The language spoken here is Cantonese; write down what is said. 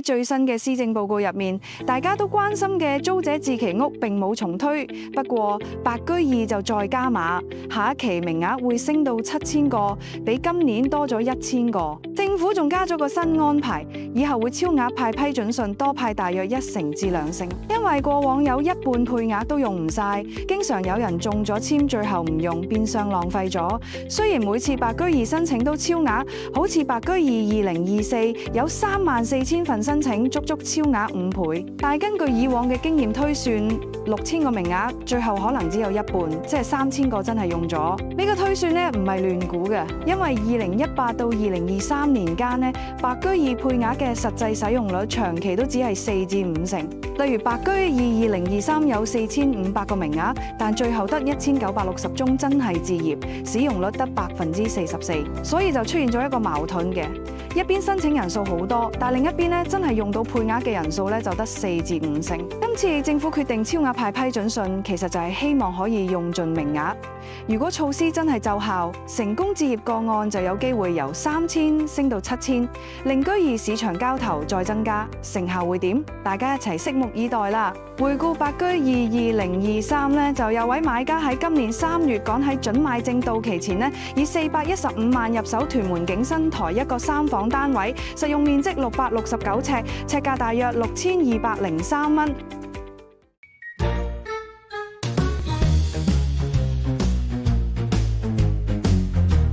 最新嘅施政報告入面，大家都關心嘅租者置其屋並冇重推，不過白居二就再加碼，下一期名額會升到7000個，比今年多咗1000個。政府仲加咗個新安排，以後會超額派批准信，多派大約1成至2成，因為過往有一半配額都用唔晒，經常有人中咗簽，最後唔用，變相浪費咗。雖然每次白居二申請都超額，好似白居二2024有34000份申請，足足超額5倍。但係根據以往嘅經驗推算，6000個名額，最後可能只有一半，即係3000個真係用咗。呢個推算呢唔係亂估嘅，因為2018到2023年間呢，白居二配額嘅實際使用率長期都只係4至5成。例如白居二2023有4500個名額，但最後得1960宗真係置業，使用率得44%，所以就出現咗一個矛盾嘅。一邊申請人數好多，但另一邊咧真係用到配額嘅人數咧就得4至5成。今次政府決定超額派批准信，其實就係希望可以用盡名額。如果措施真係奏效，成功置業個案就有機會由3000升到7000，令居二市場交投再增加，成效會點？大家一齊拭目以待啦！回顧白居二2023咧，就有位買家喺今年3月趕喺準買證到期前咧，以415萬入手屯門景新台一個3房單位，實用面積669尺，尺價大約6203蚊。